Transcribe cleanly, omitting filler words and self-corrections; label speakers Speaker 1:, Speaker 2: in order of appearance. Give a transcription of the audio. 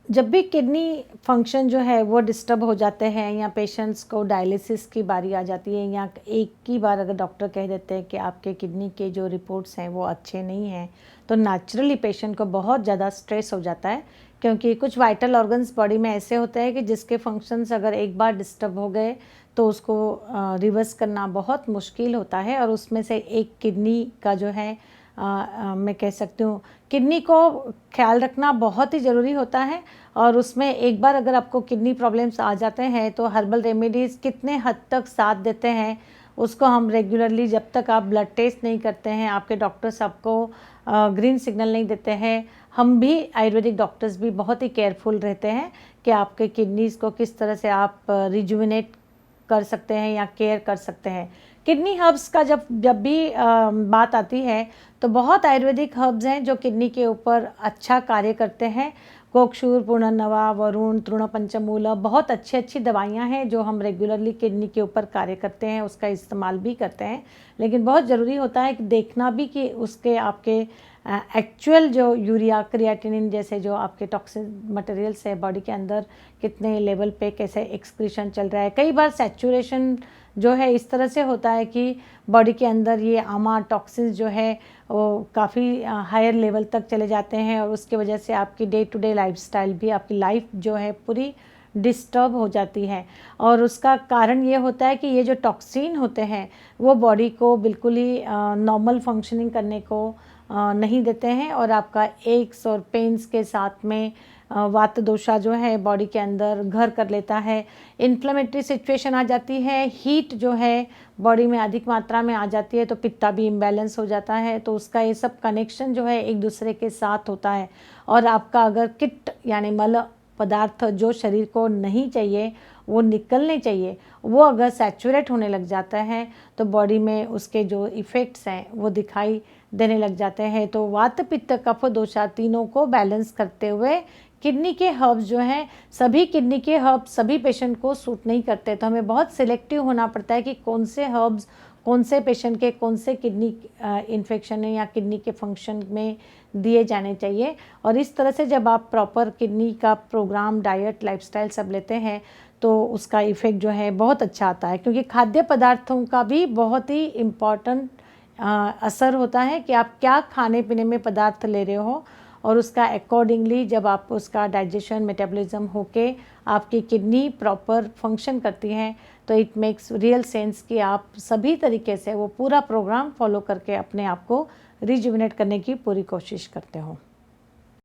Speaker 1: जब भी kidney function जो है वो डिस्टर्ब हो जाते हैं या पेशेंट्स को डायलिसिस की बारी आ जाती है या एक ही बार अगर डॉक्टर कह देते हैं कि आपके किडनी के जो रिपोर्ट्स हैं वो अच्छे नहीं हैं, तो नेचुरली पेशेंट को बहुत ज़्यादा स्ट्रेस हो जाता है, क्योंकि कुछ वाइटल ऑर्गन्स बॉडी में ऐसे होते हैं कि जिसके फंक्शंस अगर एक बार डिस्टर्ब हो गए तो उसको रिवर्स करना बहुत मुश्किल होता है। और उसमें से एक किडनी का जो है मैं कह सकती हूँ किडनी को ख्याल रखना बहुत ही ज़रूरी होता है। और उसमें एक बार अगर आपको किडनी प्रॉब्लम्स आ जाते हैं तो हर्बल रेमेडीज़ कितने हद तक साथ देते हैं उसको हम रेगुलरली, जब तक आप ब्लड टेस्ट नहीं करते हैं, आपके डॉक्टर्स आपको ग्रीन सिग्नल नहीं देते हैं, हम भी आयुर्वेदिक डॉक्टर्स भी बहुत ही केयरफुल रहते हैं कि आपके किडनीज़ को किस तरह से आप रिजुविनेट कर सकते हैं या केयर कर सकते हैं। किडनी हर्ब्स का जब भी बात आती है तो बहुत आयुर्वेदिक हर्ब्स हैं जो किडनी के ऊपर अच्छा कार्य करते हैं। कोकशूर, पुनर्नवा, वरुण, तृणपंचमूल, बहुत अच्छी दवाइयाँ हैं जो हम रेगुलरली किडनी के ऊपर कार्य करते हैं, उसका इस्तेमाल भी करते हैं। लेकिन बहुत ज़रूरी होता है कि देखना भी कि उसके आपके एक्चुअल जो यूरिया, क्रिएटिनिन जैसे जो आपके टॉक्सिन मटेरियल्स है बॉडी के अंदर कितने लेवल पे कैसे एक्सक्रीशन चल रहा है। कई बार सैचुरेशन जो है इस तरह से होता है कि बॉडी के अंदर ये आमा टॉक्सिन्स जो है वो काफ़ी हायर लेवल तक चले जाते हैं और उसकी वजह से आपकी डे टू डे लाइफस्टाइल भी, आपकी लाइफ जो है पूरी डिस्टर्ब हो जाती है। और उसका कारण ये होता है कि ये जो टॉक्सिन होते हैं वो बॉडी को बिल्कुल ही नॉर्मल फंक्शनिंग करने को नहीं देते हैं और आपका एक्स और पेन्स के साथ में वात दोषा जो है बॉडी के अंदर घर कर लेता है। इन्फ्लेमेटरी सिचुएशन आ जाती है, हीट जो है बॉडी में अधिक मात्रा में आ जाती है तो पित्ता भी इम्बैलेंस हो जाता है। तो उसका ये सब कनेक्शन जो है एक दूसरे के साथ होता है। और आपका अगर किट यानी मल पदार्थ जो शरीर को नहीं चाहिए, वो निकलने चाहिए, वो अगर सैचुरेट होने लग जाता है तो बॉडी में उसके जो इफ़ेक्ट्स हैं वो दिखाई देने लग जाते हैं। तो वात, पित्त, कफ दोषा तीनों को बैलेंस करते हुए किडनी के हर्ब्स जो हैं, सभी किडनी के हर्ब्स सभी पेशेंट को सूट नहीं करते, तो हमें बहुत सिलेक्टिव होना पड़ता है कि कौन से हर्ब्स कौन से पेशेंट के कौन से किडनी इन्फेक्शन है या किडनी के फंक्शन में दिए जाने चाहिए। और इस तरह से जब आप प्रॉपर किडनी का प्रोग्राम, डाइट, लाइफस्टाइल सब लेते हैं तो उसका इफ़ेक्ट जो है बहुत अच्छा आता है। क्योंकि खाद्य पदार्थों का भी बहुत ही इम्पॉर्टेंट असर होता है कि आप क्या खाने पीने में पदार्थ ले रहे हो और उसका अकॉर्डिंगली जब आप उसका डाइजेशन, मेटाबॉलिज्म होके आपकी किडनी प्रॉपर फंक्शन करती हैं तो इट मेक्स रियल सेंस कि आप सभी तरीके से वो पूरा प्रोग्राम फॉलो करके अपने आप को रिजुविनेट करने की पूरी कोशिश करते हो।